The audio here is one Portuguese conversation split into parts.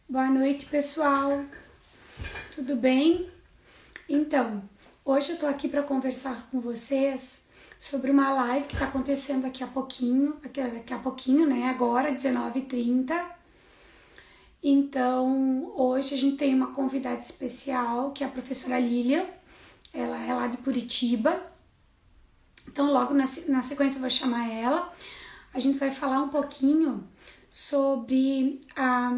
Boa noite, pessoal. Tudo bem? Então, hoje eu tô aqui para conversar com vocês sobre uma live que está acontecendo daqui a pouquinho, né? Agora, 19h30. Então, hoje a gente tem uma convidada especial, que é a professora Lilian. Ela é lá de Curitiba. Então, logo na sequência eu vou chamar ela. A gente vai falar um pouquinho sobre a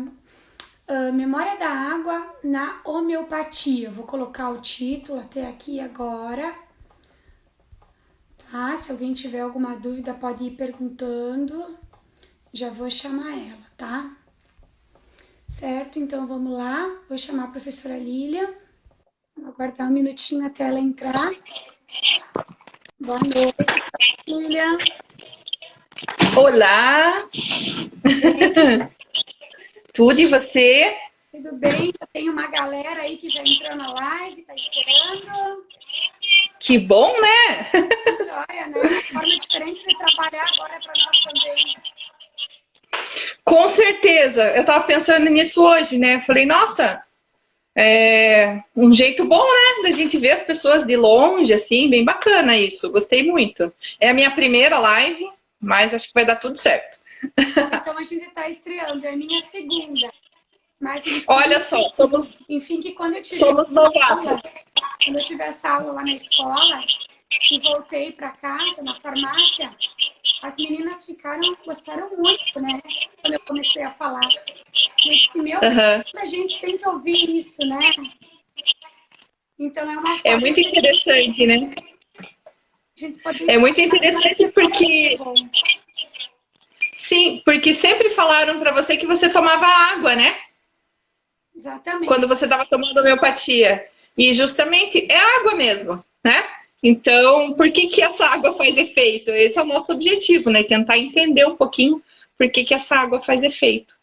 memória da água na homeopatia. Eu vou colocar o título até aqui agora, tá? Se alguém tiver alguma dúvida pode ir perguntando. Já vou chamar ela, tá? Certo? Então vamos lá. Vou chamar a professora Lilian. Vou aguardar um minutinho até ela entrar. Boa noite, Lilian. Olá! Tudo e você? Tudo bem? Já tem uma galera aí que já entrou na live, tá esperando. Que bom, né? Que joia, né? Uma forma diferente de trabalhar agora para nós também. Com certeza. Eu tava pensando nisso hoje, né? Falei, nossa, é um jeito bom, né? Da gente ver as pessoas de longe, assim, bem bacana isso. Gostei muito. É a minha primeira live, mas acho que vai dar tudo certo. Então a gente está estreando, é a minha segunda. Mas enfim, Olha só, que quando eu somos novatos. quando eu tive essa aula lá na escola e voltei para casa, na farmácia, as meninas gostaram muito, né? Quando eu comecei a falar. Eu disse, meu Deus, a gente tem que ouvir isso, né? Então é uma forma. É muito interessante, né? A gente poder É muito interessante porque... Sim, porque sempre falaram para você que você tomava água, né? Exatamente. Quando você estava tomando homeopatia. E justamente é água mesmo, né? Então, por que que essa água faz efeito? Esse é o nosso objetivo, né? Tentar entender um pouquinho por que que essa água faz efeito.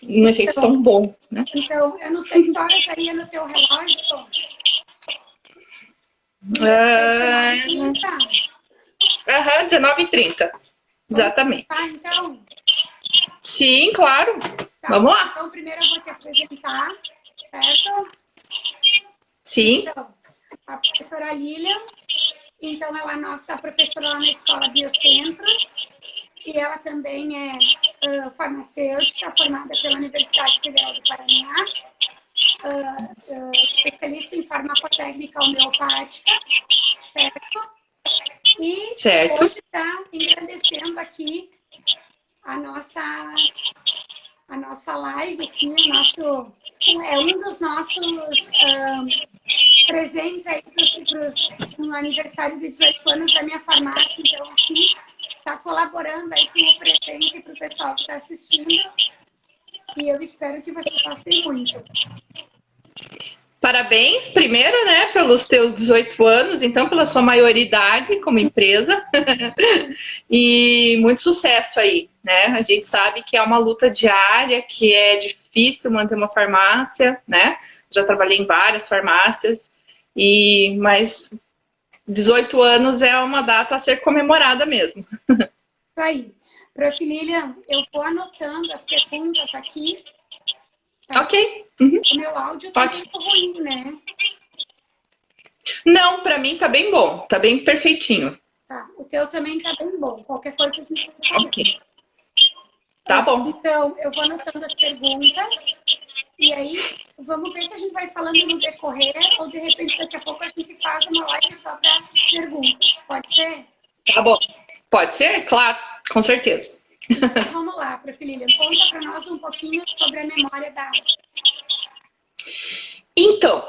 Um efeito tão bom, né? Então, eu não sei que horas aí é no teu relógio. 19h30. Exatamente. Tá, então? Sim, claro. Tá. Vamos lá. Então, primeiro eu vou te apresentar, certo? Sim. Então, a professora Lilian, então ela é nossa professora lá na Escola Biocentros, e ela também é farmacêutica, formada pela Universidade Federal do Paraná, especialista em farmacotécnica homeopática, certo? E hoje está engrandecendo aqui a nossa live aqui, é um dos nossos presentes aí no aniversário de 18 anos da minha farmácia. Então, aqui está colaborando aí com o presente para o pessoal que está assistindo. E eu espero que vocês gostem muito. Parabéns, primeiro, né, pelos teus 18 anos, então pela sua maioridade como empresa. E muito sucesso aí, né? A gente sabe que é uma luta diária, que é difícil manter uma farmácia, né? Já trabalhei em várias farmácias, mas 18 anos é uma data a ser comemorada mesmo. Isso aí. Prof. Lilian, eu vou anotando as perguntas aqui. Tá? Ok. O meu áudio tá muito ruim, né? Não, para mim tá bem bom, tá bem perfeitinho. Tá, o teu também tá bem bom. Qualquer coisa você me fala. Ok. Tá bom. Então, eu vou anotando as perguntas e aí vamos ver se a gente vai falando no decorrer ou de repente daqui a pouco a gente faz uma live só para perguntas. Pode ser? Tá bom. Pode ser? Claro, com certeza. Então, vamos lá, Prof. Lilian. Conta para nós um pouquinho sobre a memória da água. Então,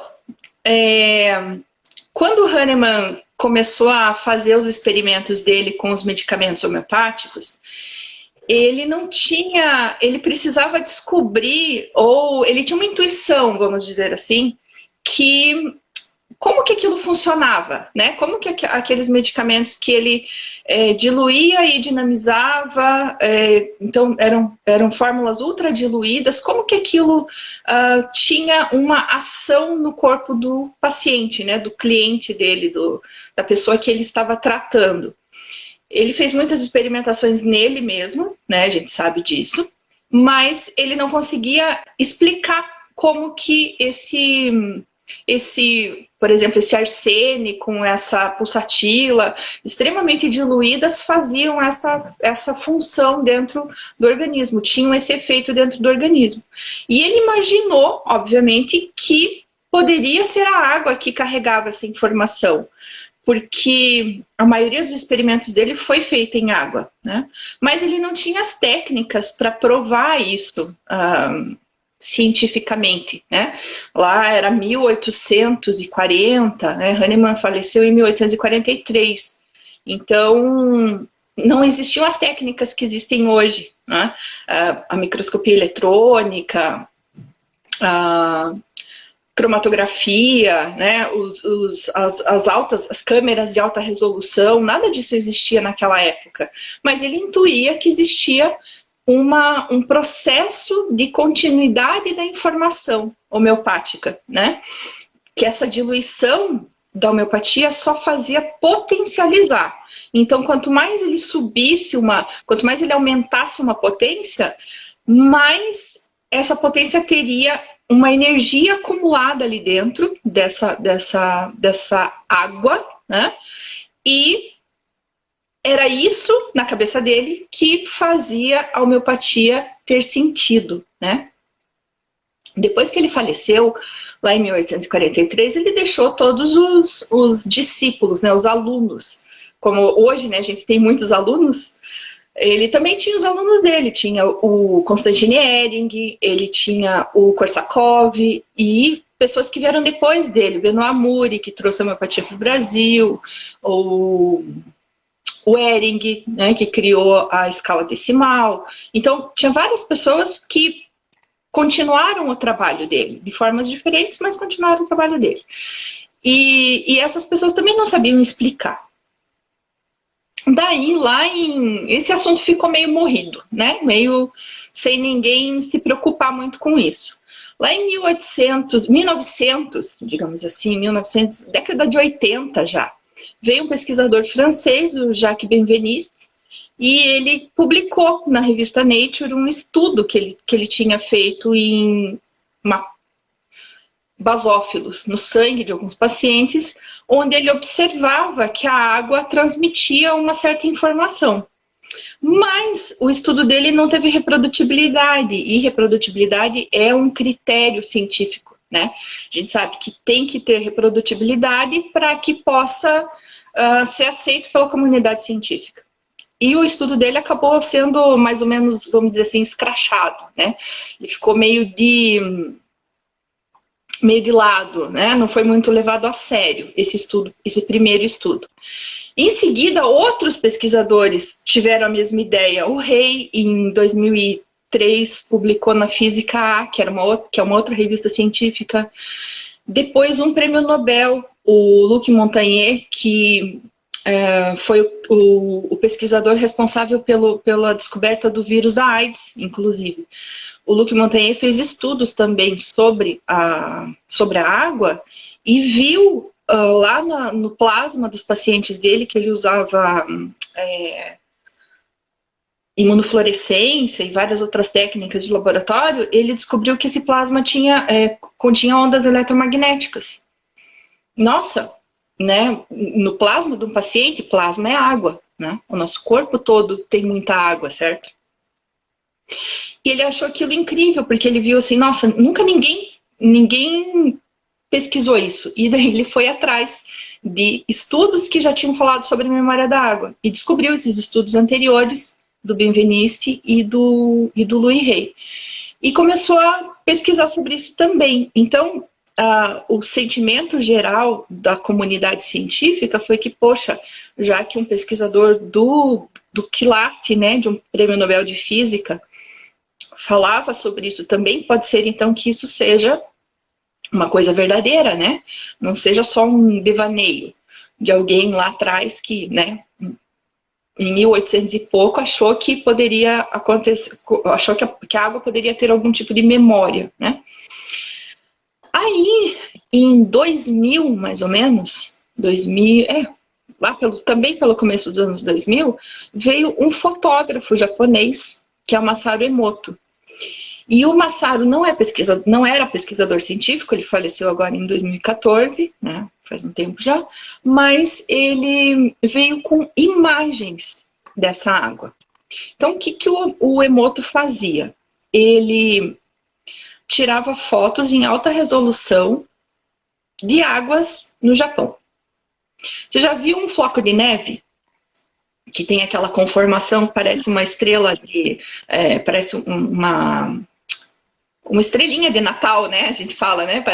quando o Hahnemann começou a fazer os experimentos dele com os medicamentos homeopáticos, ele precisava descobrir, ou ele tinha uma intuição, vamos dizer assim, como que aquilo funcionava, né? Como que aqueles medicamentos que ele diluía e dinamizava, então eram fórmulas ultra diluídas, como que aquilo tinha uma ação no corpo do paciente, né? Do cliente dele, da pessoa que ele estava tratando. Ele fez muitas experimentações nele mesmo, né? A gente sabe disso. mas ele não conseguia explicar como que por exemplo, esse arsênico com essa pulsatila extremamente diluídas faziam essa função dentro do organismo, tinham esse efeito dentro do organismo. E ele imaginou, obviamente, que poderia ser a água que carregava essa informação, porque a maioria dos experimentos dele foi feita em água, né? Mas ele não tinha as técnicas para provar isso cientificamente, né? Lá era 1840, né? Hahnemann faleceu em 1843. Então, não existiam as técnicas que existem hoje, né? A microscopia eletrônica, a cromatografia, né? As câmeras de alta resolução, nada disso existia naquela época. Mas ele intuía que existia um processo de continuidade da informação homeopática, né? Que essa diluição da homeopatia só fazia potencializar. Então, quanto mais ele quanto mais ele aumentasse uma potência, mais essa potência teria uma energia acumulada ali dentro dessa água, né? E era isso, na cabeça dele, que fazia a homeopatia ter sentido, né? Depois que ele faleceu, lá em 1843, ele deixou todos os discípulos, né, os alunos. Como hoje, né, a gente tem muitos alunos, ele também tinha os alunos dele. Tinha o Konstantin Hering, ele tinha o Korsakov e pessoas que vieram depois dele. Benoît Muri, que trouxe a homeopatia para o Brasil, o Hering, né, que criou a escala decimal. Então, tinha várias pessoas que continuaram o trabalho dele, de formas diferentes, mas continuaram o trabalho dele. E essas pessoas também não sabiam explicar. Daí, esse assunto ficou meio morrido, né? Meio sem ninguém se preocupar muito com isso. Lá em 1900, digamos assim, 1900, década de 80 já, veio um pesquisador francês, o Jacques Benveniste, e ele publicou na revista Nature um estudo que ele tinha feito em basófilos, no sangue de alguns pacientes, onde ele observava que a água transmitia uma certa informação. Mas o estudo dele não teve reprodutibilidade, e reprodutibilidade é um critério científico, né? A gente sabe que tem que ter reprodutibilidade para que possa ser aceito pela comunidade científica. E o estudo dele acabou sendo mais ou menos, vamos dizer assim, escrachado, né? Ele ficou meio de lado, né? Não foi muito levado a sério esse primeiro estudo. Em seguida, outros pesquisadores tiveram a mesma ideia. O Rey, em 2003, publicou na Física A, que é uma outra revista científica. Depois, um prêmio Nobel, o Luc Montagnier, que foi o pesquisador responsável pela descoberta do vírus da AIDS, inclusive. O Luc Montagnier fez estudos também sobre a água e viu lá no plasma dos pacientes dele, que ele usava imunofluorescência e várias outras técnicas de laboratório, ele descobriu que esse plasma continha ondas eletromagnéticas. Nossa, né? No plasma de um paciente, plasma é água, né? O nosso corpo todo tem muita água, certo? E ele achou aquilo incrível, porque ele viu assim, nossa, nunca ninguém pesquisou isso. E daí ele foi atrás de estudos que já tinham falado sobre a memória da água. E descobriu esses estudos anteriores do Benveniste e do Louis Rey. E começou a pesquisar sobre isso também. Então, o sentimento geral da comunidade científica foi que, poxa, já que um pesquisador do quilate, né, de um prêmio Nobel de Física, falava sobre isso também, pode ser então que isso seja uma coisa verdadeira, né? Não seja só um devaneio de alguém lá atrás que, né, em 1800 e pouco achou que poderia acontecer, achou que a água poderia ter algum tipo de memória, né? Aí, em 2000, mais ou menos, 2000, também pelo começo dos anos 2000, veio um fotógrafo japonês, que é o Masaru Emoto. E o Masaru não era pesquisador científico, ele faleceu agora em 2014, né? Faz um tempo já, mas ele veio com imagens dessa água. Então, o que o Emoto fazia? Ele tirava fotos em alta resolução de águas no Japão. Você já viu um floco de neve? Que tem aquela conformação que parece uma estrela parece uma estrelinha de Natal, né? A gente fala, né?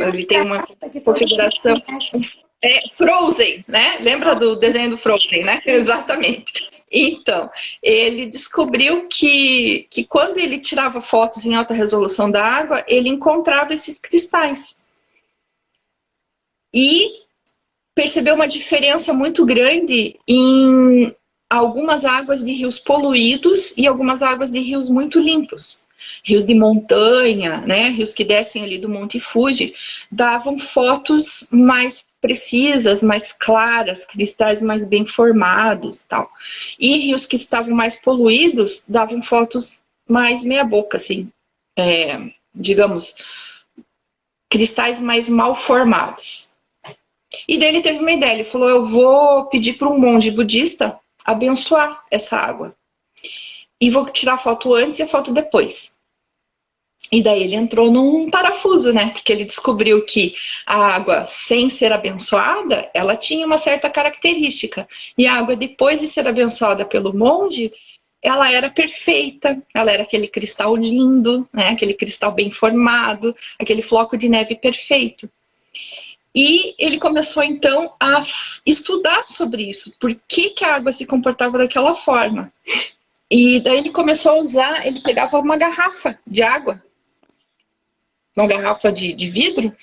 Ele tem uma configuração. Frozen, né? Lembra do desenho do Frozen, né? Exatamente. Então, ele descobriu que quando ele tirava fotos em alta resolução da água, ele encontrava esses cristais. E percebeu uma diferença muito grande em algumas águas de rios poluídos e algumas águas de rios muito limpos. Rios de montanha, né, rios que descem ali do Monte Fuji, davam fotos mais precisas, mais claras, cristais mais bem formados, tal. E rios que estavam mais poluídos davam fotos mais meia boca, assim, digamos, cristais mais mal formados. E daí ele teve uma ideia, ele falou, eu vou pedir para um monge budista abençoar essa água. E vou tirar a foto antes e a foto depois. E daí ele entrou num parafuso, né? Porque ele descobriu que a água, sem ser abençoada, ela tinha uma certa característica. E a água, depois de ser abençoada pelo monge, ela era perfeita, ela era aquele cristal lindo, né? Aquele cristal bem formado, aquele floco de neve perfeito. E ele começou, então, a estudar sobre isso. Por que a água se comportava daquela forma? E daí ele começou a usar, ele pegava uma garrafa de água, uma garrafa de vidro,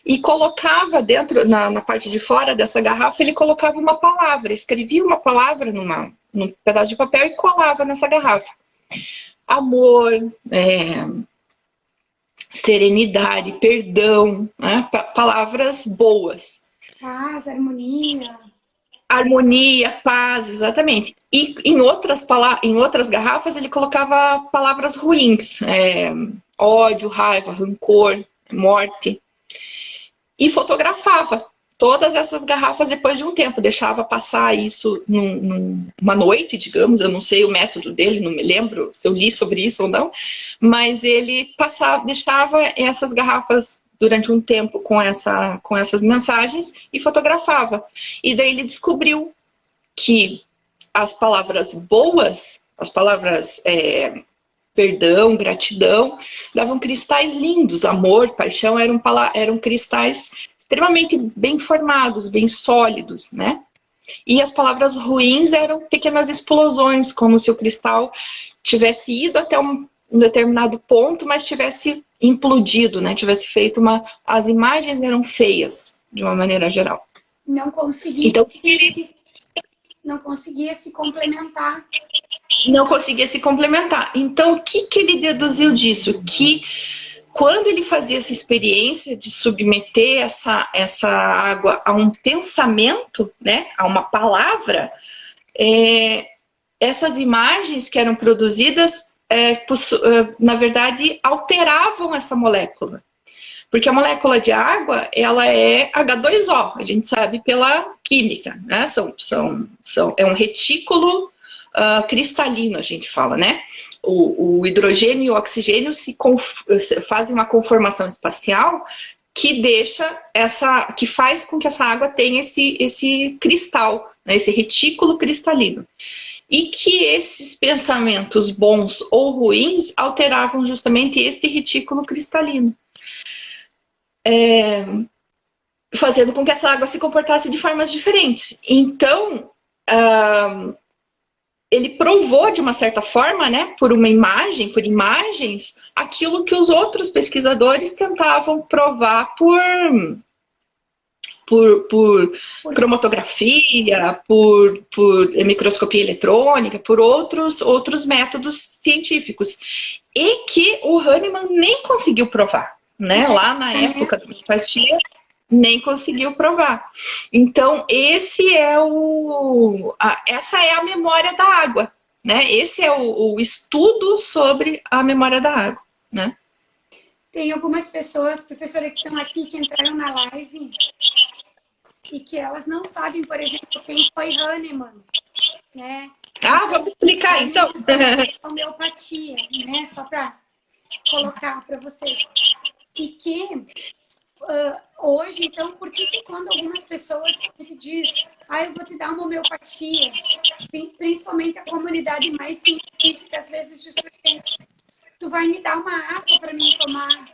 e colocava dentro, na parte de fora dessa garrafa, ele colocava uma palavra, escrevia uma palavra num pedaço de papel e colava nessa garrafa. Amor, serenidade, perdão, né? Palavras boas. Paz, harmonia. Harmonia, paz, exatamente. E em outras garrafas ele colocava palavras ruins, ódio, raiva, rancor, morte. E fotografava todas essas garrafas depois de um tempo. Deixava passar isso numa noite, digamos. Eu não sei o método dele, não me lembro se eu li sobre isso ou não. Mas ele deixava essas garrafas durante um tempo com essas mensagens e fotografava. E daí ele descobriu que as palavras boas, as palavras perdão, gratidão, davam cristais lindos. Amor, paixão eram cristais extremamente bem formados, bem sólidos, né? E as palavras ruins eram pequenas explosões, como se o cristal tivesse ido até um determinado ponto, mas tivesse implodido, né? Tivesse feito as imagens eram feias, de uma maneira geral. Não conseguia, então, não conseguia se complementar. Não conseguia se complementar. Então, o que ele deduziu disso? Que quando ele fazia essa experiência de submeter essa água a um pensamento, né, a uma palavra, essas imagens que eram produzidas, na verdade, alteravam essa molécula. Porque a molécula de água, ela é H2O, a gente sabe pela química, né? É um retículo cristalino, a gente fala, né? O hidrogênio e o oxigênio fazem uma conformação espacial que faz com que essa água tenha esse cristal, né? Esse retículo cristalino. E que esses pensamentos bons ou ruins alteravam justamente este retículo cristalino. Fazendo com que essa água se comportasse de formas diferentes. Então, ele provou de uma certa forma, né, por imagens, aquilo que os outros pesquisadores tentavam provar por cromatografia, por microscopia eletrônica, por outros métodos científicos. E que o Hahnemann nem conseguiu provar, né? Lá na época da homeopatia, nem conseguiu provar. Então, essa é a memória da água, né? Esse é o estudo sobre a memória da água. né? Tem algumas pessoas, professora, que estão aqui, que entraram na live e que elas não sabem, por exemplo, quem foi Hahnemann, né? Ah, vamos explicar então. Hahnemann foi a homeopatia, né? Só para colocar para vocês. E que hoje, então, por que quando algumas pessoas diz, eu vou te dar uma homeopatia, principalmente a comunidade mais científica, às vezes diz, tu vai me dar uma água para mim tomar.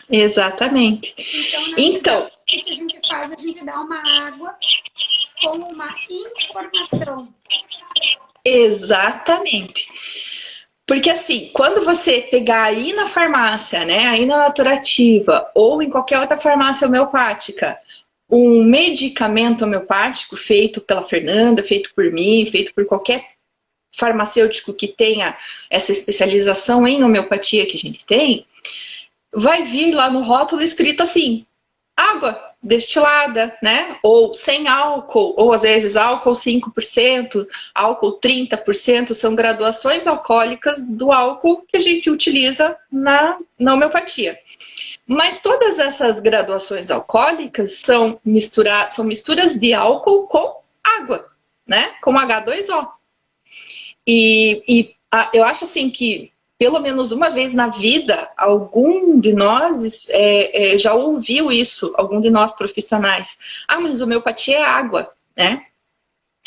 Exatamente. Então, o que a gente faz? A gente dá uma água com uma informação. Exatamente. Porque assim, quando você pegar aí na farmácia, né, aí na Naturativa, ou em qualquer outra farmácia homeopática, um medicamento homeopático feito pela Fernanda, feito por mim, feito por qualquer farmacêutico que tenha essa especialização em homeopatia que a gente tem, vai vir lá no rótulo escrito assim, água destilada, né? Ou sem álcool, ou às vezes álcool 5%, álcool 30%, são graduações alcoólicas do álcool que a gente utiliza na homeopatia. Mas todas essas graduações alcoólicas são misturas de álcool com água, né? Com H2O. Eu acho assim que pelo menos uma vez na vida, algum de nós já ouviu isso, algum de nós profissionais. Mas homeopatia é água, né?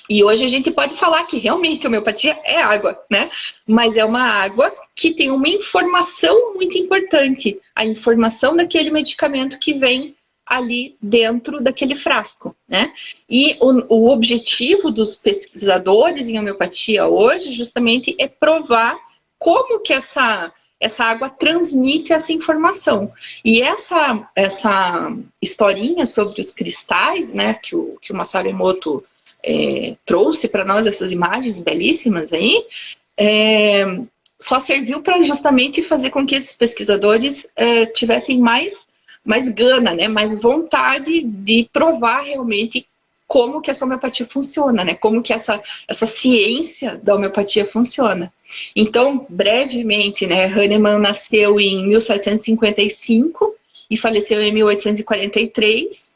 E hoje a gente pode falar que realmente homeopatia é água, né? Mas é uma água que tem uma informação muito importante. A informação daquele medicamento que vem ali dentro daquele frasco, né? E o objetivo dos pesquisadores em homeopatia hoje justamente é provar como que essa água transmite essa informação. E essa historinha sobre os cristais, né, que o Masaru Emoto trouxe para nós, essas imagens belíssimas aí, só serviu para justamente fazer com que esses pesquisadores tivessem mais gana, né, mais vontade de provar realmente como que essa homeopatia funciona, né? Como que essa ciência da homeopatia funciona. Então, brevemente, né, Hahnemann nasceu em 1755 e faleceu em 1843,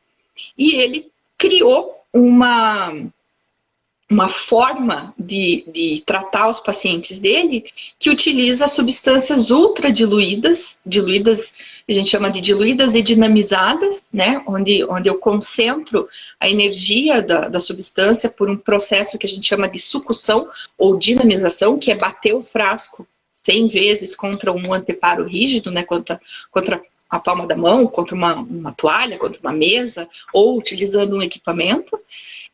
e ele criou uma forma de tratar os pacientes dele que utiliza substâncias ultra diluídas, a gente chama de diluídas e dinamizadas, né? Onde eu concentro a energia da substância por um processo que a gente chama de sucção ou dinamização, que é bater o frasco 100 vezes contra um anteparo rígido, né? Contra a palma da mão, contra uma toalha, contra uma mesa, ou utilizando um equipamento.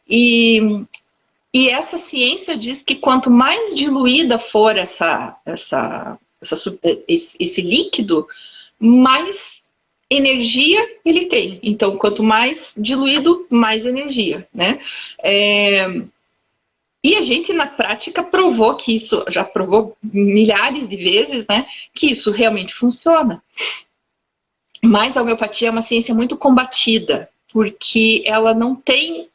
E essa ciência diz que quanto mais diluída for esse líquido, mais energia ele tem. Então, quanto mais diluído, mais energia, né? E a gente, na prática, provou que isso, já provou milhares de vezes, né? Que isso realmente funciona. Mas a homeopatia é uma ciência muito combatida, porque ela não tem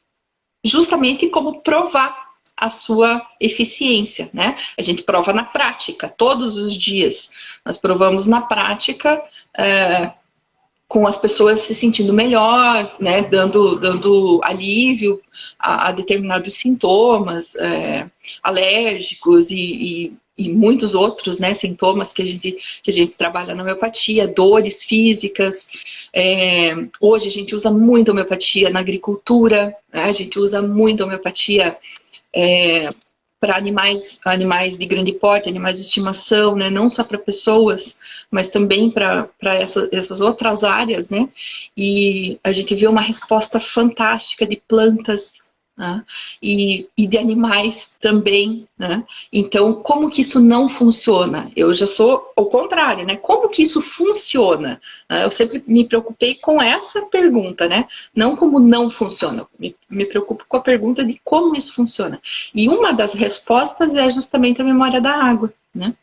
justamente como provar a sua eficiência, né? A gente prova na prática, todos os dias. Nós provamos na prática, com as pessoas se sentindo melhor, né? Dando alívio a determinados sintomas alérgicos e muitos outros, né, sintomas que a gente trabalha na homeopatia, dores físicas. Hoje a gente usa muito homeopatia na agricultura, né? A gente usa muito homeopatia para animais de grande porte, animais de estimação, né? Não só para pessoas, mas também para essas outras áreas, né? E a gente viu uma resposta fantástica de plantas, né? E de animais também, né? Então, como que isso não funciona? Eu já sou ao contrário, né? Como que isso funciona? Eu sempre me preocupei com essa pergunta, né? Não como não funciona, me preocupo com a pergunta de como isso funciona. E uma das respostas é justamente a memória da água, né?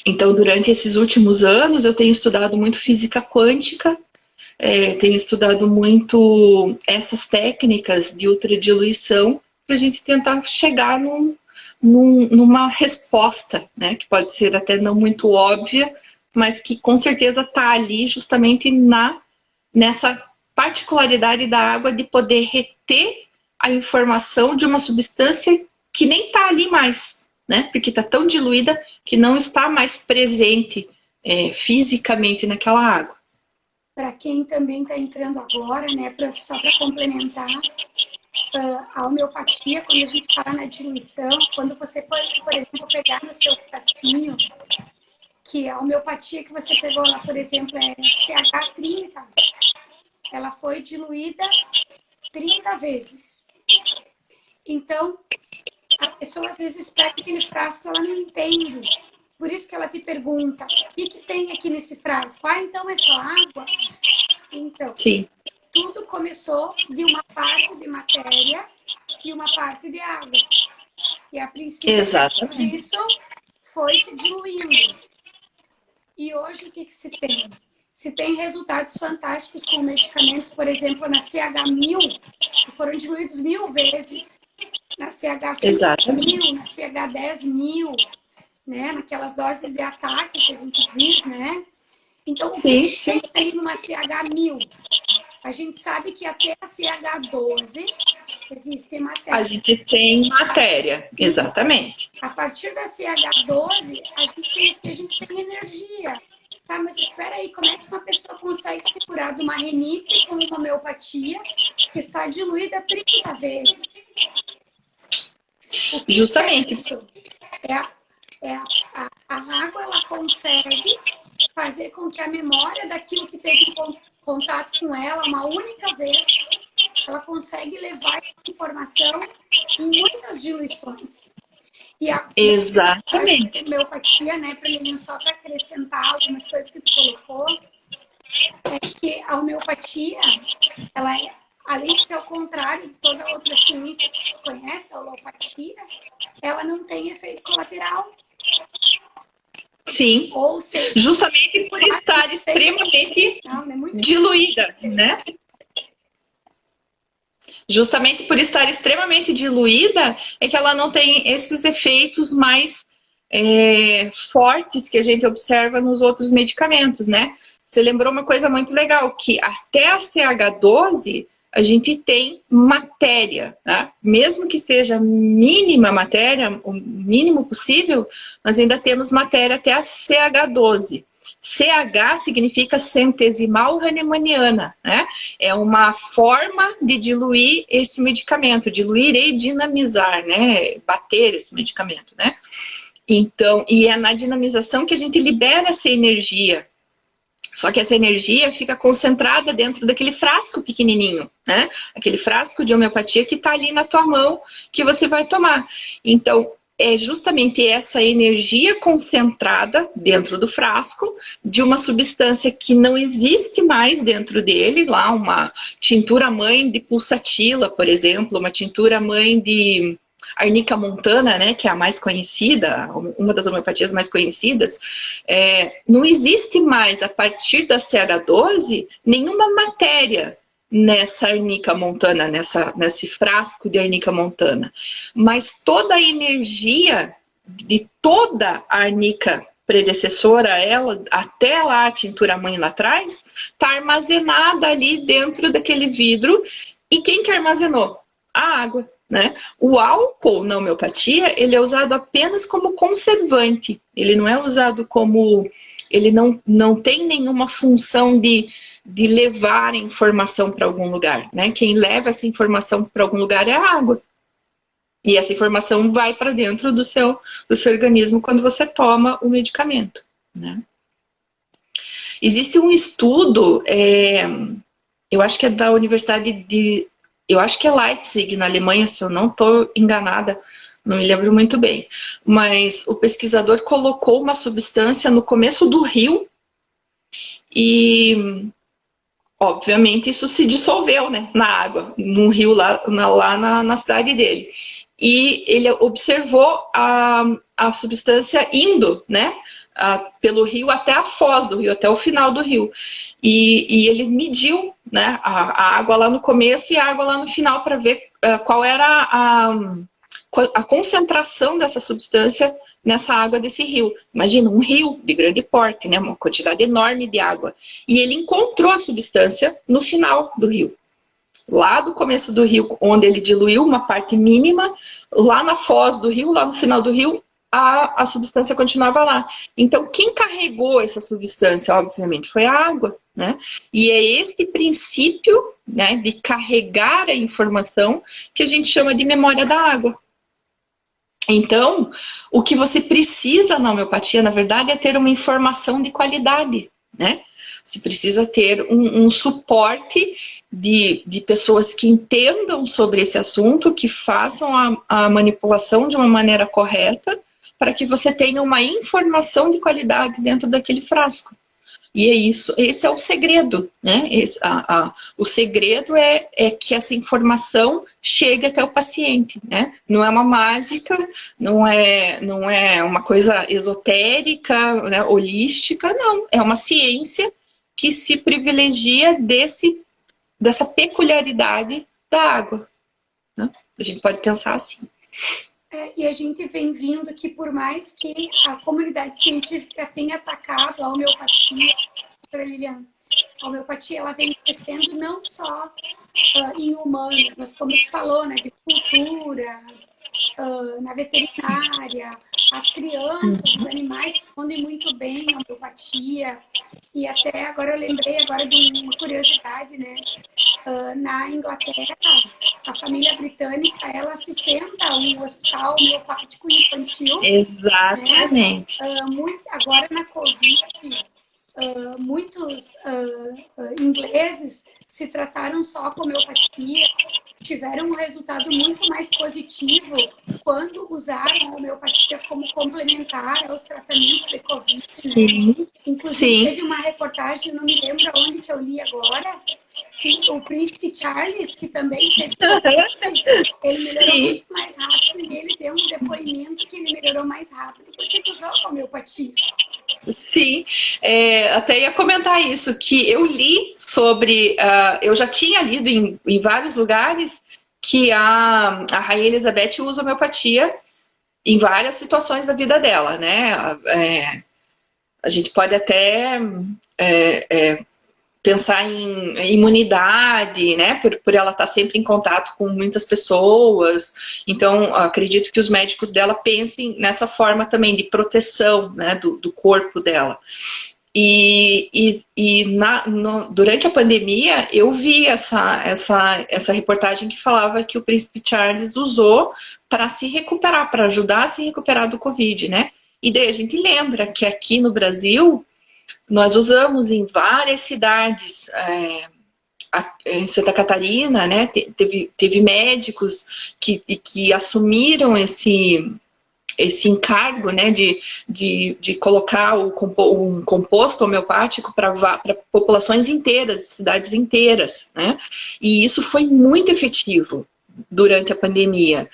Então, durante esses últimos anos, eu tenho estudado muito física quântica, tenho estudado muito essas técnicas de ultradiluição para a gente tentar chegar numa resposta, né? Que pode ser até não muito óbvia, mas que com certeza está ali justamente nessa particularidade da água de poder reter a informação de uma substância que nem está ali mais, né? Porque está tão diluída que não está mais presente fisicamente naquela água. Para quem também está entrando agora, né, só para complementar, a homeopatia, quando a gente fala na diluição, quando você pode, por exemplo, pegar no seu frasquinho, que a homeopatia que você pegou lá, por exemplo, é pH 30, ela foi diluída 30 vezes. Então, a pessoa às vezes pega aquele frasco, ela não entende. Por isso que ela te pergunta, o que tem aqui nesse frasco? Ah, então é só água? Então, sim, tudo começou de uma parte de matéria e uma parte de água. E a princípio disso foi se diluindo. E hoje o que se tem? Se tem resultados fantásticos com medicamentos, por exemplo, na CH1000, que foram diluídos 1000 vezes, na CH5000, na CH10000, né? Naquelas doses de ataque que a gente diz, né? Então, o que tem aí numa CH1000? A gente sabe que até a CH12 existe matéria. A gente tem matéria, exatamente. A partir da CH12, a gente tem energia. Tá, mas espera aí, como é que uma pessoa consegue se curar de uma rinite com uma homeopatia que está diluída 30 vezes? Justamente. A água, ela consegue fazer com que a memória daquilo que teve contato com ela uma única vez, ela consegue levar essa informação em muitas diluições. E exatamente. A homeopatia, né, para mim, só para acrescentar algumas coisas que tu colocou, é que a homeopatia, ela é, além de ser ao contrário de toda outra ciência que tu conhece, a alopatia, ela não tem efeito colateral. Sim, ou seja, justamente por estar extremamente diluída, né? Justamente por estar extremamente diluída é que ela não tem esses efeitos mais fortes que a gente observa nos outros medicamentos, né? Você lembrou uma coisa muito legal, que até a CH12 a gente tem matéria, tá? Mesmo que esteja mínima matéria, o mínimo possível, nós ainda temos matéria até a CH12. CH significa centesimal hahnemanniana, né? É uma forma de diluir esse medicamento, diluir e dinamizar, né? Bater esse medicamento, né? Então, e é na dinamização que a gente libera essa energia. Só que essa energia fica concentrada dentro daquele frasco pequenininho, né? Aquele frasco de homeopatia que está ali na tua mão, que você vai tomar. Então, é justamente essa energia concentrada dentro do frasco de uma substância que não existe mais dentro dele, lá uma tintura mãe de pulsatila, por exemplo, uma tintura mãe de arnica montana, né, que é a mais conhecida, uma das homeopatias mais conhecidas, não existe mais, a partir da CH12, nenhuma matéria nessa arnica montana, nesse frasco de arnica montana. Mas toda a energia de toda a arnica predecessora a ela, até lá a tintura mãe lá atrás, está armazenada ali dentro daquele vidro. E quem que armazenou? A água. Né? O álcool na homeopatia, ele é usado apenas como conservante. Ele não é usado como... Ele não tem nenhuma função de levar a informação para algum lugar, né? Quem leva essa informação para algum lugar é a água. E essa informação vai para dentro do seu organismo quando você toma o medicamento, né? Existe um estudo, eu acho que é da Universidade de... Eu acho que é Leipzig, na Alemanha, se eu não estou enganada, não me lembro muito bem. Mas o pesquisador colocou uma substância no começo do rio e, obviamente, isso se dissolveu, né, na água, num rio lá na cidade dele. E ele observou a substância indo, né, pelo rio até a foz do rio, até o final do rio. E ele mediu, né, a água lá no começo e a água lá no final para ver qual era a concentração dessa substância nessa água desse rio. Imagina, um rio de grande porte, né? Uma quantidade enorme de água. E ele encontrou a substância no final do rio. Lá do começo do rio, onde ele diluiu uma parte mínima, lá na foz do rio, lá no final do rio, a substância continuava lá. Então, quem carregou essa substância, obviamente, foi a água, né? E é este princípio, né, de carregar a informação que a gente chama de memória da água. Então, o que você precisa na homeopatia, na verdade, é ter uma informação de qualidade, né? Você precisa ter um suporte de pessoas que entendam sobre esse assunto, que façam a manipulação de uma maneira correta, para que você tenha uma informação de qualidade dentro daquele frasco. E é isso, esse é o segredo, né? O segredo é que essa informação chegue até o paciente, né? Não é uma mágica, não é uma coisa esotérica, né, holística, não. É uma ciência que se privilegia dessa peculiaridade da água, né? A gente pode pensar assim. E a gente vem vindo que, por mais que a comunidade científica tenha atacado a homeopatia, Liliana, a homeopatia ela vem crescendo não só em humanos, mas como tu falou, na agricultura, na veterinária, as crianças, os animais respondem muito bem à homeopatia. E até agora eu lembrei agora de uma curiosidade, né? Na Inglaterra, a família britânica, ela sustenta um hospital homeopático infantil. Exatamente. Né? Agora na Covid, muitos ingleses se trataram só com homeopatia, tiveram um resultado muito mais positivo quando usaram a homeopatia como complementar aos tratamentos de Covid. Sim. Né? Inclusive, teve uma reportagem, não me lembro onde que eu li agora, que o príncipe Charles, que também teve Covid, ele melhorou muito mais rápido e ele deu um depoimento que ele melhorou mais rápido porque usou a homeopatia. Sim, até ia comentar isso, que eu li sobre, eu já tinha lido em vários lugares que a Rainha Elizabeth usa homeopatia em várias situações da vida dela, né? A gente pode até pensar em imunidade, né? Por ela estar sempre em contato com muitas pessoas. Então, acredito que os médicos dela pensem nessa forma também de proteção, né, do corpo dela. Durante a pandemia, eu vi essa reportagem que falava que o príncipe Charles usou para se recuperar, para ajudar a se recuperar do Covid, né? E daí a gente lembra que aqui no Brasil, nós usamos em várias cidades, em Santa Catarina, né, teve médicos que assumiram esse encargo, né, de colocar um composto homeopático para populações inteiras, cidades inteiras, né, e isso foi muito efetivo durante a pandemia.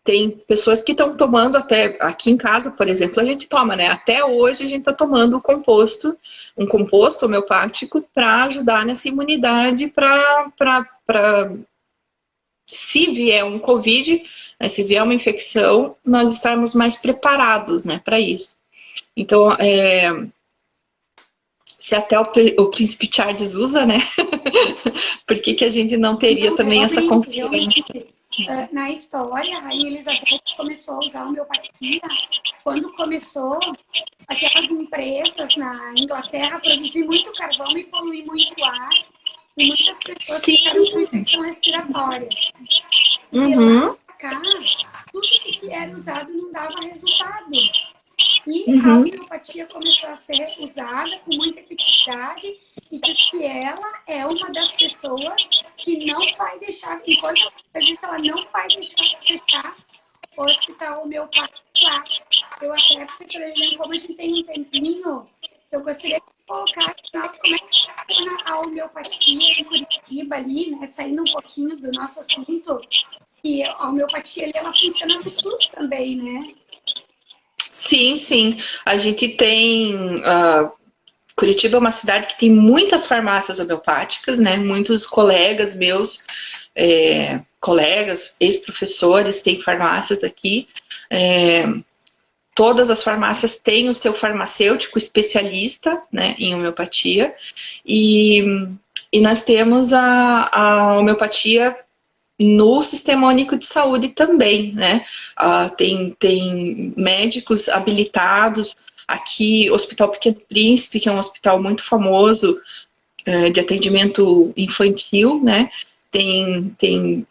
Tem pessoas que estão tomando até, aqui em casa, por exemplo, a gente toma, né? Até hoje a gente está tomando um composto homeopático para ajudar nessa imunidade para se vier um Covid, né, se vier uma infecção, nós estarmos mais preparados, né, para isso. Então, se até o príncipe Charles usa, né? Por que a gente não teria também essa confiança? Na história, a Rainha Elizabeth começou a usar a homeopatia quando começou aquelas empresas na Inglaterra a produzir muito carvão e poluir muito ar, e muitas pessoas ficaram com infecção respiratória. E de lá pra cá, tudo que era usado não dava resultado. E a homeopatia começou a ser usada com muita efetividade e diz que ela é uma das pessoas que não vai deixar, enquanto ela não vai deixar o hospital homeopático lá. Eu até, professora Helena, como a gente tem um tempinho, eu gostaria de colocar nós como é que funciona a homeopatia em Curitiba ali, né, saindo um pouquinho do nosso assunto, que a homeopatia ali, ela funciona no SUS também, né? Sim, sim. A gente tem... Curitiba é uma cidade que tem muitas farmácias homeopáticas, né? Muitos colegas meus colegas, ex-professores, tem farmácias aqui. Todas as farmácias têm o seu farmacêutico especialista, né, em homeopatia, e nós temos a homeopatia no Sistema Único de Saúde também, né? Tem médicos habilitados. Aqui, Hospital Pequeno Príncipe, que é um hospital muito famoso de atendimento infantil, né? Tem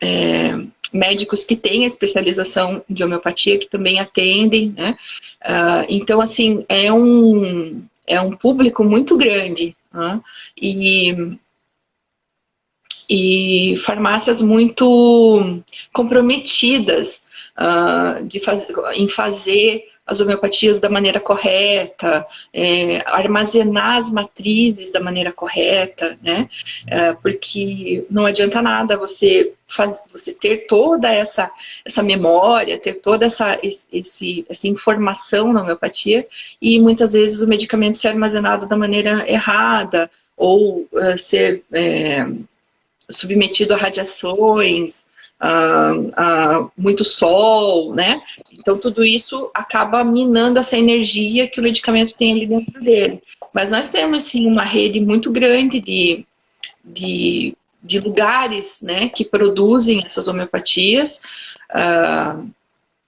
médicos que têm a especialização de homeopatia que também atendem, né? Então, assim, é um público muito grande, né? E farmácias muito comprometidas em fazer as homeopatias da maneira correta, armazenar as matrizes da maneira correta, né? Porque não adianta nada você ter toda essa memória, ter toda essa informação na homeopatia e muitas vezes o medicamento ser armazenado da maneira errada ou ser submetido a radiações, muito sol, né? Então tudo isso acaba minando essa energia que o medicamento tem ali dentro dele. Mas nós temos sim uma rede muito grande de lugares, né, que produzem essas homeopatias,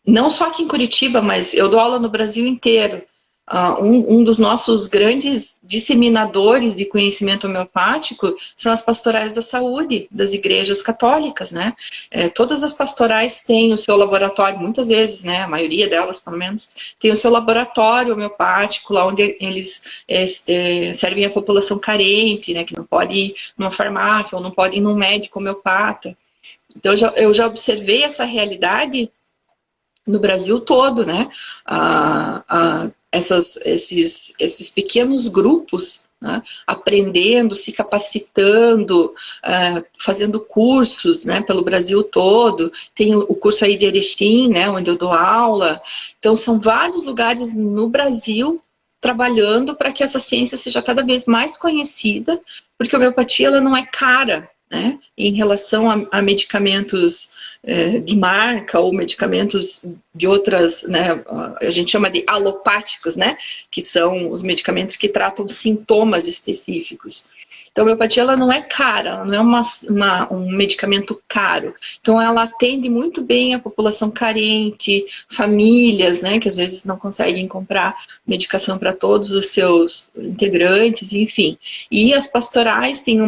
não só aqui em Curitiba, mas eu dou aula no Brasil inteiro. Um dos nossos grandes disseminadores de conhecimento homeopático são as pastorais da saúde das igrejas católicas, né? Todas as pastorais têm o seu laboratório, muitas vezes, né? A maioria delas, pelo menos, tem o seu laboratório homeopático, lá onde eles servem a população carente, né? Que não pode ir numa farmácia ou não pode ir num médico homeopata. Então, eu já observei essa realidade no Brasil todo, né? Esses pequenos grupos, né, aprendendo, se capacitando, fazendo cursos, né, pelo Brasil todo. Tem o curso aí de Erechim, né, onde eu dou aula. Então são vários lugares no Brasil trabalhando para que essa ciência seja cada vez mais conhecida, porque a homeopatia ela não é cara, né, em relação a medicamentos de marca ou medicamentos de outras, né, a gente chama de alopáticos, né, que são os medicamentos que tratam sintomas específicos. Então a homeopatia ela não é cara, ela não é um medicamento caro. Então ela atende muito bem a população carente, famílias, né, que às vezes não conseguem comprar medicação para todos os seus integrantes, enfim. E as pastorais têm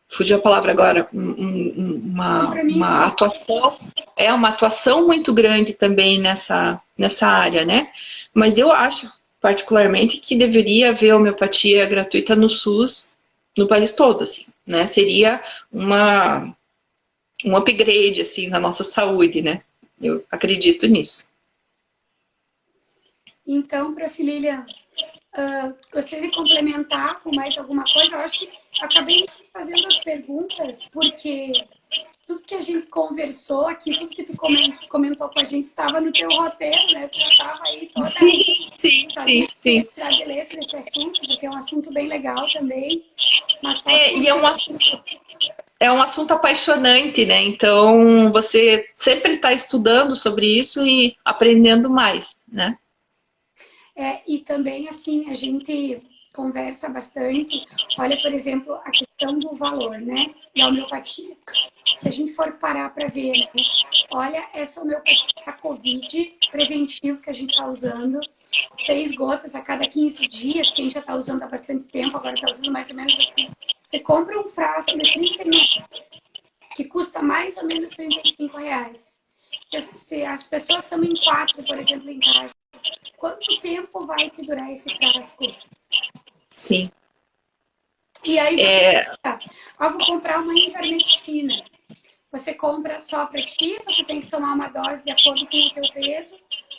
fugiu a palavra agora, uma atuação muito grande também nessa área, né? Mas eu acho, particularmente, que deveria haver homeopatia gratuita no SUS, no país todo, assim, né? Seria um upgrade, assim, na nossa saúde, né? Eu acredito nisso. Então, Prof. Lilian, gostaria de complementar com mais alguma coisa. Eu acho que acabei fazendo as perguntas porque tudo que a gente conversou aqui, tudo que tu comentou com a gente estava no teu roteiro, né? Tu já estava aí toda... Sim. Tirar de letra esse assunto, porque é um assunto bem legal também. Mas só e é um assunto apaixonante, né? Então, você sempre está estudando sobre isso e aprendendo mais, né? E também, assim, a gente conversa bastante. Olha, por exemplo, a questão do valor, né? Da homeopatia. Se a gente for parar para ver, né? Olha essa homeopatia da Covid preventivo que a gente está usando. 6 gotas a cada 15 dias, que a gente já está usando há bastante tempo, agora está usando mais ou menos assim. Você compra um frasco de 30 ml, que custa mais ou menos R$35. Se as pessoas são em 4, por exemplo, em casa, quanto tempo vai te durar esse frasco? Sim. E aí você vou comprar uma ivermectina. Você compra só para ti, você tem que tomar uma dose de acordo com o teu peso.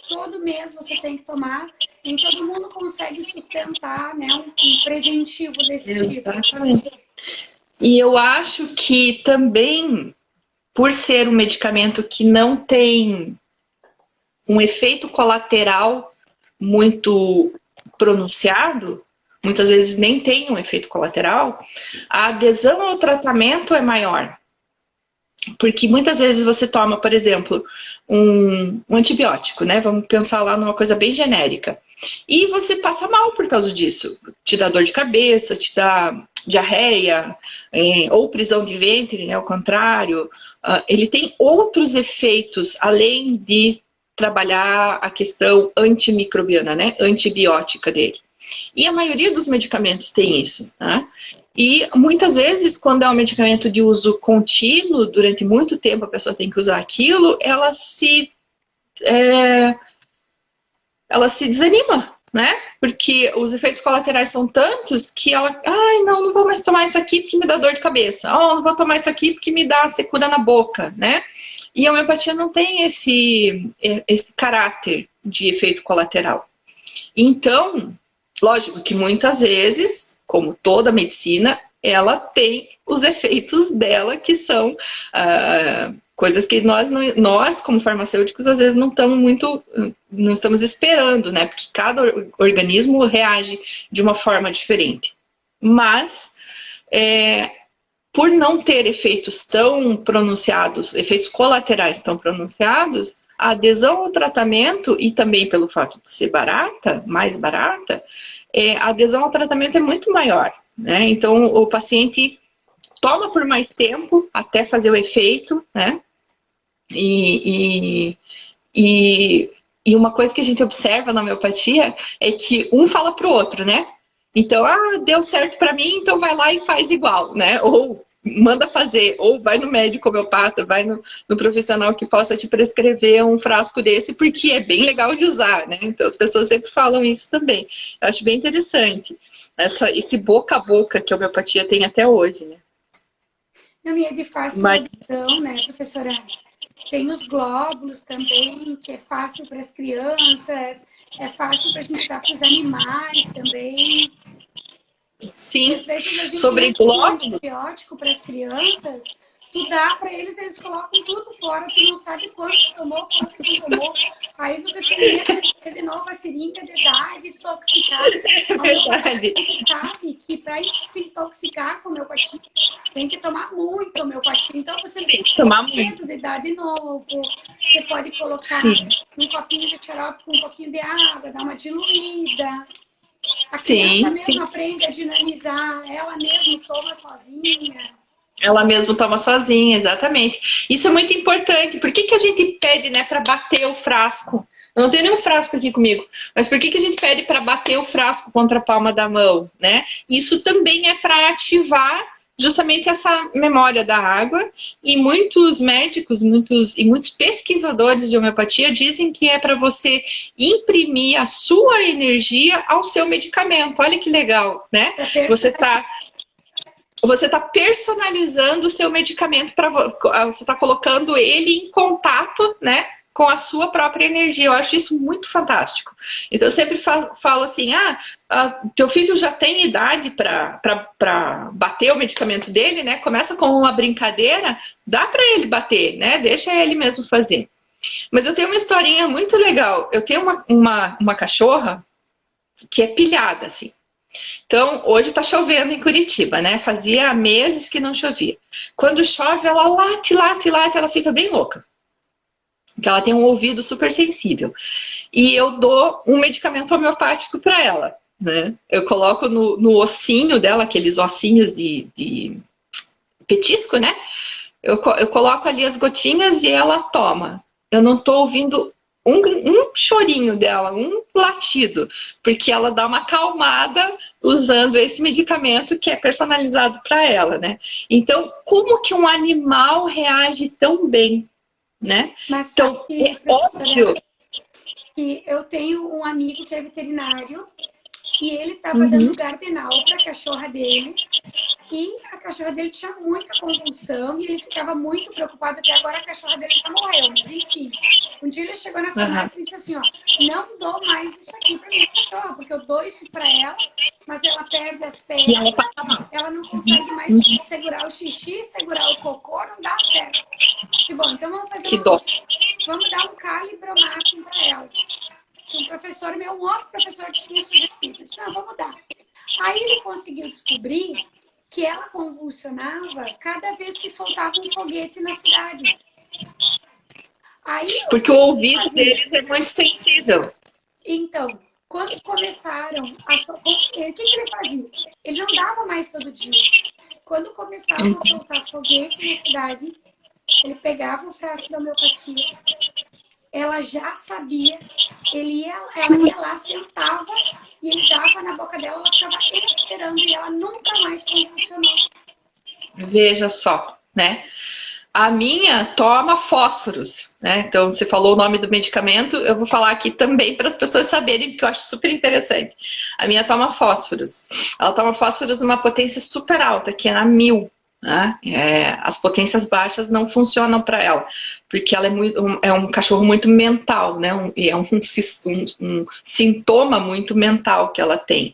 Todo mês você tem que tomar. Nem todo mundo consegue sustentar, né, um preventivo desse tipo. Exatamente. E eu acho que também, por ser um medicamento que não tem um efeito colateral muito pronunciado, muitas vezes nem tem um efeito colateral, a adesão ao tratamento é maior. Porque muitas vezes você toma, por exemplo, um antibiótico, né? Vamos pensar lá numa coisa bem genérica. E você passa mal por causa disso. Te dá dor de cabeça, te dá diarreia, ou prisão de ventre, né? Ao contrário. Ele tem outros efeitos, além de trabalhar a questão antimicrobiana, né? Antibiótica dele. E a maioria dos medicamentos tem isso, né? E muitas vezes, quando é um medicamento de uso contínuo, durante muito tempo a pessoa tem que usar aquilo, ela se desanima, né? Porque os efeitos colaterais são tantos que ela, ai, não vou mais tomar isso aqui porque me dá dor de cabeça. Oh, não vou tomar isso aqui porque me dá secura na boca, né? E a homeopatia não tem esse caráter de efeito colateral. Então, lógico que muitas vezes, como toda medicina, ela tem os efeitos dela, que são coisas que nós, como farmacêuticos, às vezes não estamos esperando, né? Porque cada organismo reage de uma forma diferente. Mas, por não ter efeitos tão pronunciados, efeitos colaterais tão pronunciados, a adesão ao tratamento, e também pelo fato de ser barata, mais barata, a adesão ao tratamento é muito maior, né? Então, o paciente toma por mais tempo até fazer o efeito, né? E uma coisa que a gente observa na homeopatia é que um fala pro outro, né? Então, deu certo para mim, então vai lá e faz igual, né? Ou manda fazer, ou vai no médico homeopata, vai no profissional que possa te prescrever um frasco desse, porque é bem legal de usar, né? Então as pessoas sempre falam isso também. Eu acho bem interessante esse boca a boca que a homeopatia tem até hoje, né? Não, e é de fácil adesão, né, professora? Tem os glóbulos também, que é fácil para as crianças, é fácil para a gente dar para os animais também. Sim, e às vezes a gente sobre glóbulos, antibiótico para as crianças, tu dá para eles, eles colocam tudo fora, tu não sabe quanto tomou, quanto não tomou. Aí você tem medo de ter de novo a seringa de dar, de intoxicar. é verdade. A gente sabe que para se intoxicar com homeopatia, tem que tomar muito homeopatia. Então você não tem que tomar medo de dar de novo. Você pode colocar um copinho de xarope com um pouquinho de água, dar uma diluída. A criança mesmo aprende a dinamizar, ela mesma toma sozinha. Ela mesma toma sozinha, exatamente. Isso é muito importante. Por que a gente pede, né, para bater o frasco? Eu não tenho nenhum frasco aqui comigo, mas por que a gente pede para bater o frasco contra a palma da mão, né? Isso também é para ativar justamente essa memória da água, e muitos médicos e muitos pesquisadores de homeopatia dizem que é para você imprimir a sua energia ao seu medicamento. Olha que legal, né? Você está personalizando o seu medicamento, você está colocando ele em contato, né, com a sua própria energia. Eu acho isso muito fantástico. Então eu sempre falo assim, teu filho já tem idade para bater o medicamento dele, né? Começa com uma brincadeira, dá para ele bater, né? Deixa ele mesmo fazer. Mas eu tenho uma historinha muito legal. Eu tenho uma cachorra que é pilhada, assim. Então, hoje tá chovendo em Curitiba, né? Fazia meses que não chovia. Quando chove, ela late, ela fica bem louca. Porque ela tem um ouvido super sensível. E eu dou um medicamento homeopático para ela, né? Eu coloco no ossinho dela, aqueles ossinhos de petisco, né? Eu coloco ali as gotinhas e ela toma. Eu não tô ouvindo um chorinho dela, um latido, porque ela dá uma acalmada usando esse medicamento que é personalizado para ela, né? Então, como que um animal reage tão bem, né? Mas então, é óbvio que eu tenho um amigo que é veterinário e ele estava dando Gardenal para a cachorra dele. E a cachorra dele tinha muita convulsão e ele ficava muito preocupado. Até agora a cachorra dele já morreu, mas enfim. Um dia ele chegou na farmácia e disse assim, não dou mais isso aqui para minha cachorra, porque eu dou isso para ela, mas ela perde as pernas, ela não consegue mais segurar o xixi, segurar o cocô, não dá certo. E, bom, então vamos fazer vamos dar um calibromatum para ela. Um outro professor tinha sugerido. Disse, vamos dar. Aí ele conseguiu descobrir que ela convulsionava cada vez que soltava um foguete na cidade. Aí, Porque o ouvido deles é muito sensível. Então, quando começaram a o que ele fazia? Ele não dava mais todo dia. Quando começavam a soltar foguete na cidade, ele pegava o frasco da homeopatia, ela já sabia, ela ia lá, sentava e ele dava na boca dela, ela ficava esperando e ela nunca mais convulsionou. Veja só, né? A minha toma fósforos, né? Então, você falou o nome do medicamento, eu vou falar aqui também para as pessoas saberem, porque eu acho super interessante. A minha toma fósforos. Ela toma fósforos numa potência super alta, que é na 1000. Né? As potências baixas não funcionam para ela, porque ela é um cachorro muito mental, né? É um sintoma muito mental que ela tem.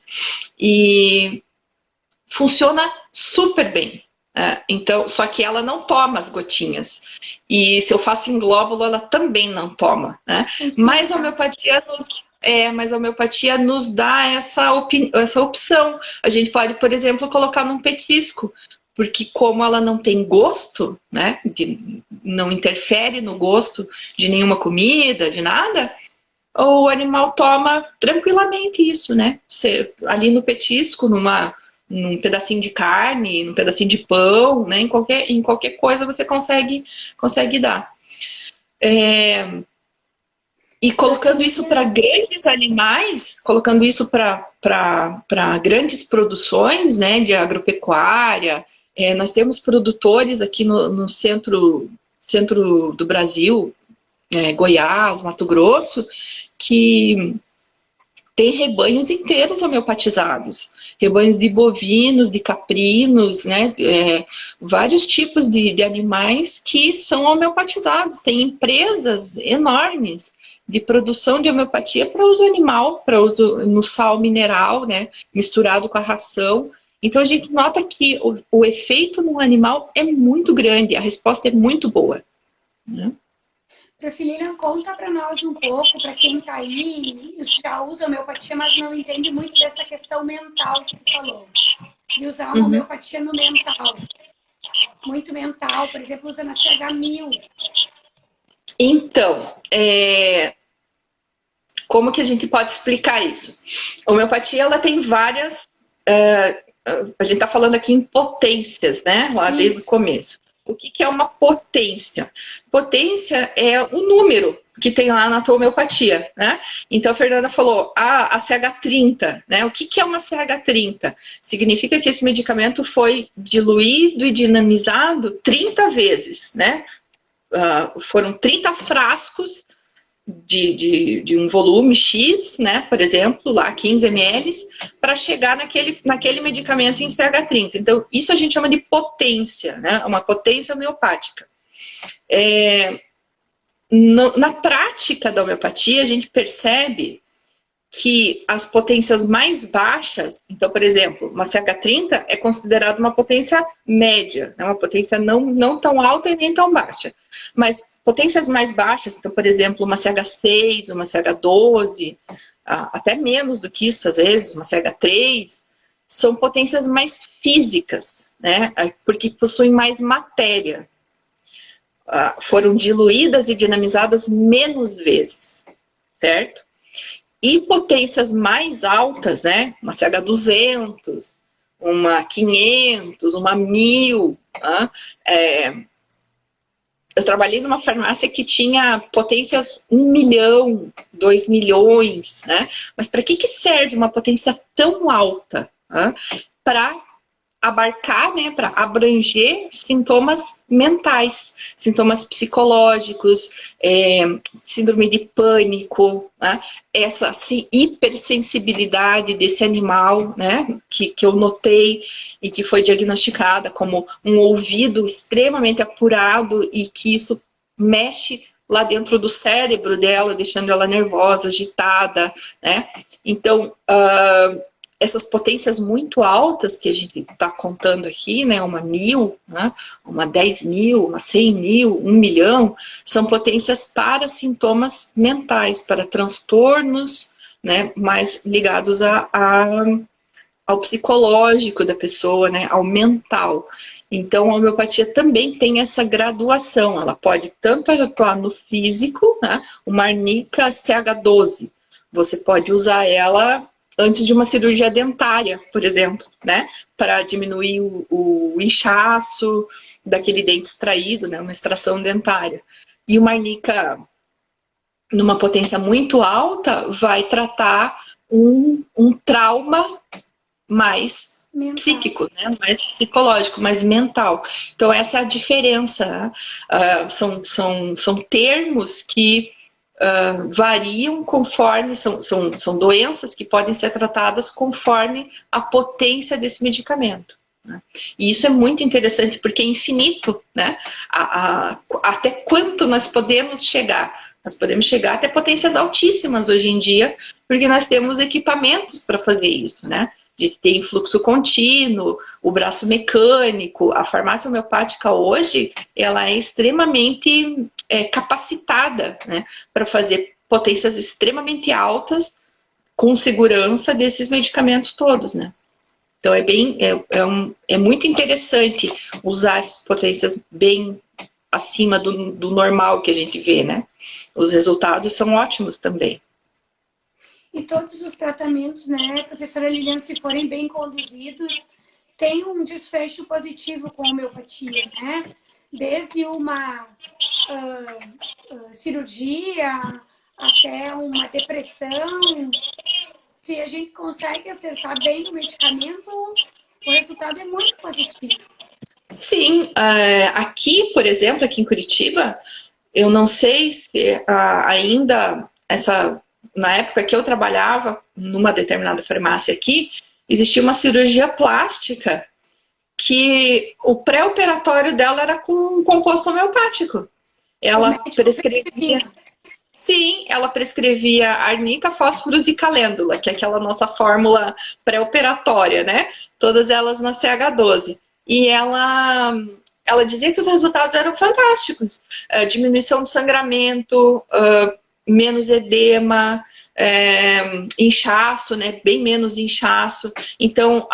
E funciona super bem. Então, só que ela não toma as gotinhas. E se eu faço em glóbulo, ela também não toma. Né? Mas a homeopatia nos dá essa opção. A gente pode, por exemplo, colocar num petisco. Porque como ela não tem gosto, né? Não interfere no gosto de nenhuma comida, de nada, o animal toma tranquilamente isso, né? Ali no petisco, num pedacinho de carne, num pedacinho de pão, né? Em qualquer coisa você consegue dar. E colocando isso para grandes animais, colocando isso para grandes produções, né? De agropecuária. Nós temos produtores aqui no centro do Brasil, Goiás, Mato Grosso, que tem rebanhos inteiros homeopatizados, rebanhos de bovinos, de caprinos, né? Vários tipos de animais que são homeopatizados. Tem empresas enormes de produção de homeopatia para uso animal, para uso no sal mineral, né? Misturado com a ração. Então a gente nota que o efeito no animal é muito grande, a resposta é muito boa. Né? Profilina, conta para nós um pouco, para quem está aí, já usa homeopatia, mas não entende muito dessa questão mental que tu falou. De usar uma homeopatia no mental. Muito mental, por exemplo, usando a CH1000. Então, como que a gente pode explicar isso? A homeopatia, ela tem várias... a gente está falando aqui em potências, né? Lá desde o começo. O que é uma potência? Potência é um número que tem lá na tua homeopatia, né? Então a Fernanda falou, a CH30, né? O que é uma CH30? Significa que esse medicamento foi diluído e dinamizado 30 vezes, né? Foram 30 frascos de um volume X, né, por exemplo, lá 15 ml, para chegar naquele medicamento em CH30. Então, isso a gente chama de potência, né, uma potência homeopática. Na prática da homeopatia, a gente percebe que as potências mais baixas, então, por exemplo, uma CH30 é considerada uma potência média, né, uma potência não tão alta e nem tão baixa. Mas potências mais baixas, então, por exemplo, uma CH6, uma CH12, até menos do que isso, às vezes, uma CH3, são potências mais físicas, né? Porque possuem mais matéria. Foram diluídas e dinamizadas menos vezes, certo? E potências mais altas, né? Uma CH200, uma 500, uma 1000, tá? Eu trabalhei numa farmácia que tinha potências 1 milhão, 2 milhões, né? Mas para que serve uma potência tão alta? Para abarcar, né, para abranger sintomas mentais, sintomas psicológicos, síndrome de pânico, né? Essa assim, hipersensibilidade desse animal, né, que eu notei e que foi diagnosticada como um ouvido extremamente apurado e que isso mexe lá dentro do cérebro dela, deixando ela nervosa, agitada, né? Então, essas potências muito altas que a gente está contando aqui, né, uma 1000, né, uma 10.000, uma 100.000, 1 milhão, são potências para sintomas mentais, para transtornos, né, mais ligados ao psicológico da pessoa, né, ao mental. Então, a homeopatia também tem essa graduação. Ela pode tanto atuar no físico, né, uma arnica CH12. Você pode usar ela antes de uma cirurgia dentária, por exemplo, né, para diminuir o inchaço daquele dente extraído, né, uma extração dentária. E uma arnica numa potência muito alta vai tratar um trauma mais mental. Psíquico, né? Mais psicológico, mais mental. Então essa é a diferença, né? São termos que variam conforme, são doenças que podem ser tratadas conforme a potência desse medicamento, né? E isso é muito interessante porque é infinito, né? Até quanto nós podemos chegar? Nós podemos chegar até potências altíssimas hoje em dia, porque nós temos equipamentos para fazer isso, né? A gente tem fluxo contínuo, o braço mecânico. A farmácia homeopática hoje, ela é extremamente capacitada, né, para fazer potências extremamente altas com segurança desses medicamentos todos, né? Então é muito interessante usar essas potências bem acima do normal que a gente vê, né? Os resultados são ótimos também. E todos os tratamentos, né, professora Lilian, se forem bem conduzidos, tem um desfecho positivo com a homeopatia, né? Desde uma cirurgia até uma depressão. Se a gente consegue acertar bem o medicamento, o resultado é muito positivo. Sim, aqui, por exemplo, aqui em Curitiba, eu não sei se ainda na época que eu trabalhava numa determinada farmácia aqui, existia uma cirurgia plástica que o pré-operatório dela era com um composto homeopático. Ela prescrevia... Sim, ela prescrevia arnica, fósforos e calêndula, que é aquela nossa fórmula pré-operatória, né? Todas elas na CH12. E ela dizia que os resultados eram fantásticos. Diminuição do sangramento, menos edema, inchaço, né? Bem menos inchaço. Então,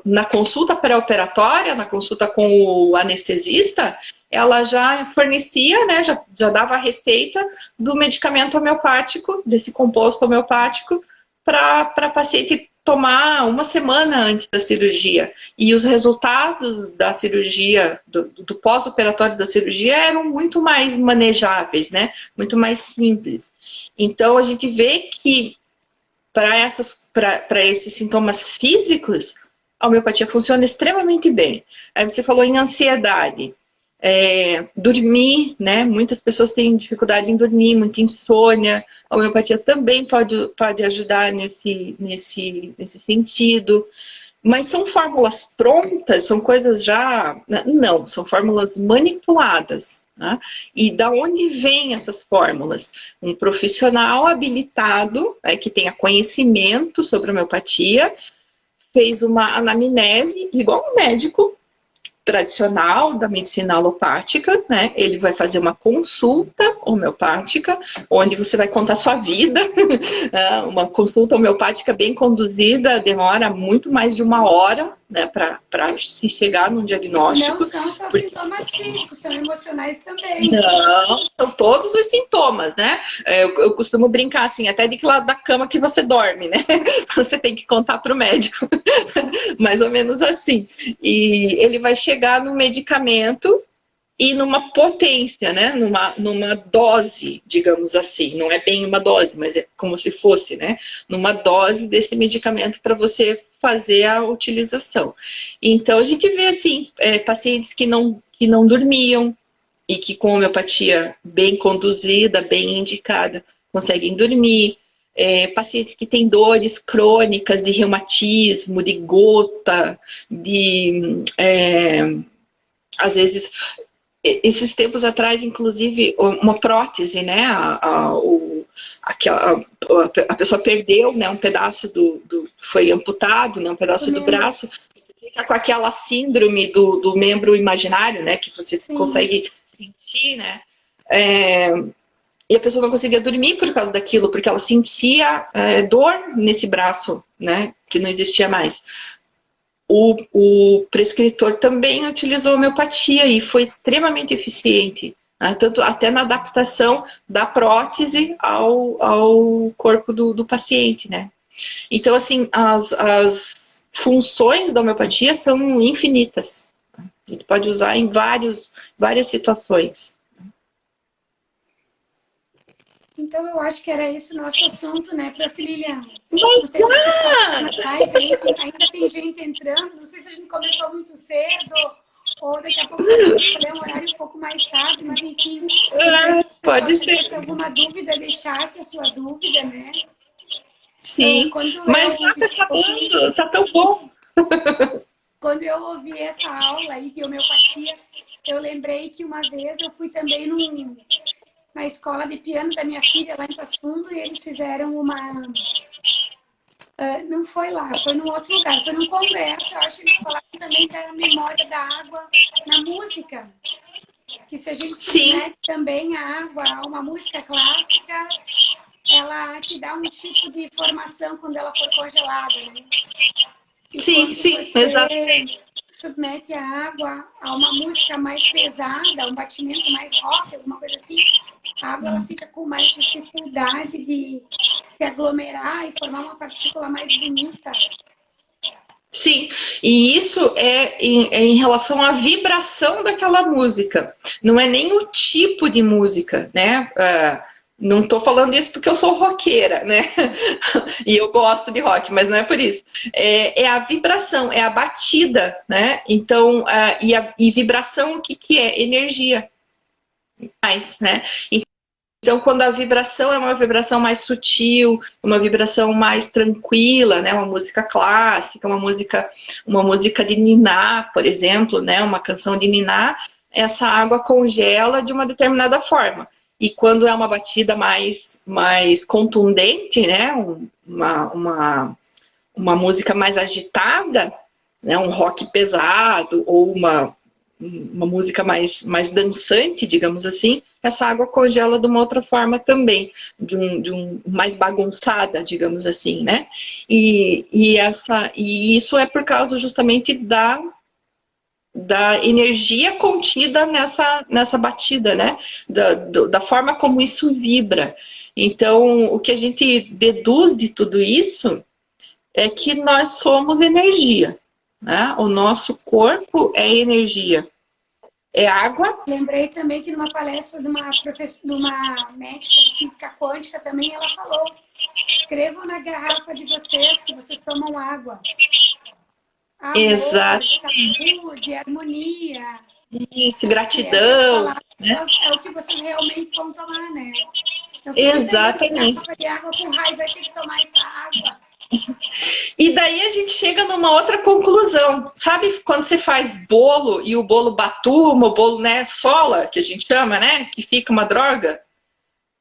na consulta pré-operatória, na consulta com o anestesista, ela já fornecia, né? Já dava a receita do medicamento homeopático, desse composto homeopático, para paciente tomar uma semana antes da cirurgia. E os resultados da cirurgia, do pós-operatório da cirurgia, eram muito mais manejáveis, né? Muito mais simples. Então, a gente vê que para esses sintomas físicos, a homeopatia funciona extremamente bem. Aí você falou em ansiedade. Dormir, né? Muitas pessoas têm dificuldade em dormir, muita insônia. A homeopatia também pode ajudar nesse sentido. Mas são fórmulas prontas, são coisas já... Não, são fórmulas manipuladas, né? E da onde vêm essas fórmulas? Um profissional habilitado, que tenha conhecimento sobre homeopatia, fez uma anamnese, igual um médico tradicional da medicina alopática, né? Ele vai fazer uma consulta homeopática, onde você vai contar sua vida. Uma consulta homeopática bem conduzida demora muito mais de 1 hora, né, para se chegar num diagnóstico. Não são só sintomas físicos, são emocionais também. Não, são todos os sintomas, né? Eu costumo brincar assim, até de que lado da cama que você dorme, né? Você tem que contar para o médico. Mais ou menos assim. E ele vai chegar no medicamento e numa potência, né? Numa dose, digamos assim. Não é bem uma dose, mas é como se fosse, né? Numa dose desse medicamento para você fazer a utilização. Então, a gente vê, assim, pacientes que não dormiam e que com homeopatia bem conduzida, bem indicada, conseguem dormir. Pacientes que têm dores crônicas de reumatismo, de gota, às vezes, esses tempos atrás, inclusive, uma prótese, né? A pessoa perdeu, né, um pedaço foi amputado, né, um pedaço do braço. Você fica com aquela síndrome do membro imaginário, né? Que você consegue sentir, né? E a pessoa não conseguia dormir por causa daquilo, porque ela sentia dor nesse braço, né? Que não existia mais. O prescritor também utilizou homeopatia e foi extremamente eficiente, né? Tanto até na adaptação da prótese ao corpo do paciente, né? Então, assim, as funções da homeopatia são infinitas. A gente pode usar em várias situações. Então, eu acho que era esse o nosso assunto, né, Prof. Lilian? Mas, ainda tem gente entrando, não sei se a gente começou muito cedo, ou daqui a pouco vamos escolher um horário um pouco mais tarde, mas enfim, pode ser. Se alguma dúvida, deixasse a sua dúvida, né? Sim, mas já tá acabando, tá tão bom. Quando eu ouvi essa aula aí de homeopatia, eu lembrei que uma vez eu fui também na escola de piano da minha filha, lá em Passo Fundo, e eles fizeram uma... não foi lá, foi num outro lugar, foi num congresso, eu acho que eles falaram também da memória da água na música. Que se a gente submete também a água a uma música clássica, ela te dá um tipo de formação quando ela for congelada, né? E sim, exatamente. Submete a água a uma música mais pesada, um batimento mais rock, alguma coisa assim, a água ela fica com mais dificuldade de se aglomerar e formar uma partícula mais bonita. Sim, e isso é em relação à vibração daquela música. Não é nem o tipo de música, né? Não estou falando isso porque eu sou roqueira, né? E eu gosto de rock, mas não é por isso. É a vibração, é a batida, né? Então, e vibração, o que é? Energia. Mais, né? Então, quando a vibração é uma vibração mais sutil, uma vibração mais tranquila, né? Uma música clássica, uma música de niná, por exemplo, né? Uma canção de niná, essa água congela de uma determinada forma. E quando é uma batida mais contundente, né? Uma música mais agitada, né? Um rock pesado ou uma música mais dançante, digamos assim, essa água congela de uma outra forma também, de um mais bagunçada, digamos assim, né? E isso é por causa justamente da energia contida nessa batida, né? Da forma como isso vibra. Então, o que a gente deduz de tudo isso é que nós somos energia, né? O nosso corpo é energia. É água. Lembrei também que numa palestra de uma médica de física quântica também ela falou: escrevam na garrafa de vocês que vocês tomam água. Amor, exato. Saúde, harmonia. Isso, gratidão. Né? É o que vocês realmente vão tomar, né? Então, exatamente. Garrafa de água com raiva, vai ter que tomar essa água. E daí a gente chega numa outra conclusão. Sabe quando você faz bolo e o bolo batuma, o bolo, né, sola, que a gente chama, né? Que fica uma droga?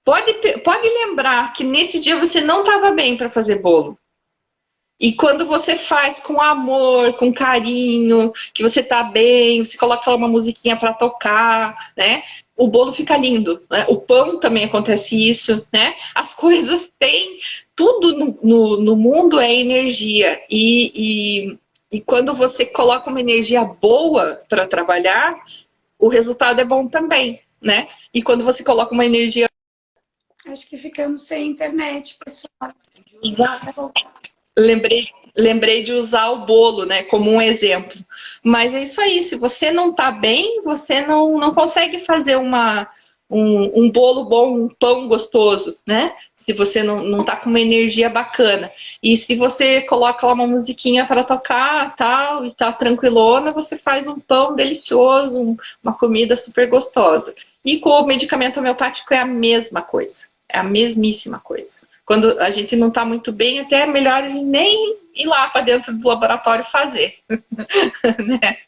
Pode lembrar que nesse dia você não estava bem para fazer bolo. E quando você faz com amor, com carinho, que você tá bem, você coloca uma musiquinha para tocar, né? O bolo fica lindo, né? O pão também acontece isso, né? As coisas têm... Tudo no mundo é energia. E quando você coloca uma energia boa para trabalhar, o resultado é bom também, né? E quando você coloca uma energia... Acho que ficamos sem internet, pessoal. Exato. Lembrei de usar o bolo, né, como um exemplo. Mas é isso aí, se você não tá bem, você não consegue fazer um bolo bom, um pão gostoso, né? Se você não tá com uma energia bacana. E se você coloca lá uma musiquinha para tocar tal, e tá tranquilona, você faz um pão delicioso, uma comida super gostosa. E com o medicamento homeopático é a mesma coisa. É a mesmíssima coisa. Quando a gente não está muito bem, até é melhor a gente nem ir lá para dentro do laboratório fazer. Né?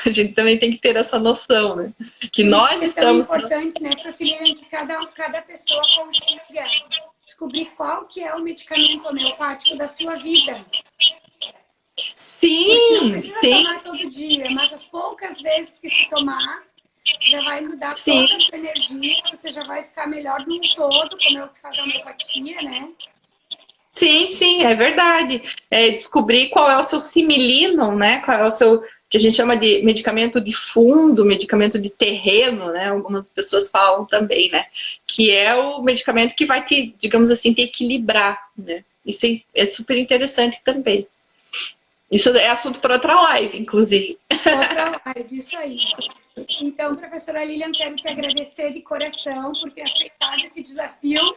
A gente também tem que ter essa noção, né? Que isso nós estamos... É tão importante, né, Prof. Lilian, que cada pessoa consiga descobrir qual que é o medicamento homeopático da sua vida. Sim, não precisa tomar todo dia, mas as poucas vezes que se tomar, já vai mudar Sim. toda a sua energia, você já vai ficar melhor num todo, como é o que faz a homeopatia, né? Sim, sim, é verdade. É descobrir qual é o seu similinum, né? Qual é o seu, que a gente chama de medicamento de fundo, medicamento de terreno, né? Algumas pessoas falam também, né? Que é o medicamento que vai te, digamos assim, te equilibrar, né? Isso é super interessante também. Isso é assunto para outra live, inclusive. Outra live, isso aí. Então, professora Lilian, quero te agradecer de coração por ter aceitado esse desafio,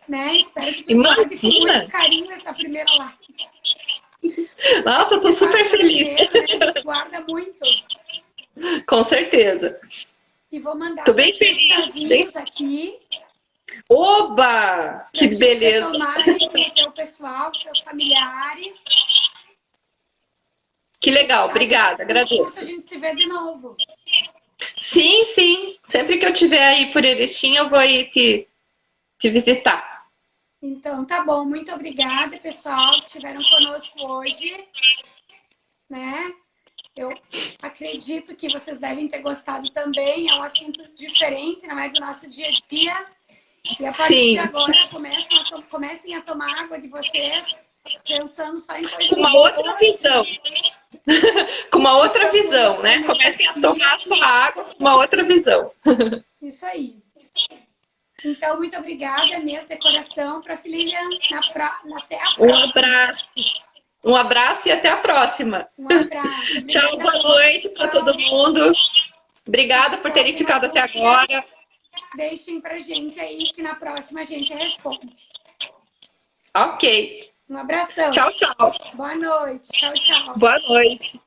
né? Espero que tu guarde com muito carinho essa primeira live. Nossa, eu tô super feliz. Primeiro, né? A gente guarda muito. Com certeza. E vou mandar Tô bem os casinhos feliz. aqui. Oba! Que beleza! Tomar aí com o teu pessoal, com teus familiares. Que legal, obrigada, agradeço. No curso a gente se vê de novo. Sim, sim. Sempre que eu estiver aí por Erechim, eu vou aí te visitar. Então, tá bom. Muito obrigada, pessoal, que estiveram conosco hoje. Né? Eu acredito que vocês devem ter gostado também. É um assunto diferente, não é do nosso dia a dia. E a partir de agora, comecem a tomar água de vocês, pensando só em coisas com uma outra visão. Com uma outra visão, né? Comecem a tomar a sua água com uma outra visão. Isso aí. Então, muito obrigada mesmo, de coração, para a Lilian. Até a próxima. Um abraço e até a próxima. Um abraço. Tchau, boa noite para todo mundo. Obrigada por terem ficado até agora. Deixem pra gente aí que na próxima a gente responde. Ok. Um abração. Tchau, tchau. Boa noite. Tchau, tchau. Boa noite.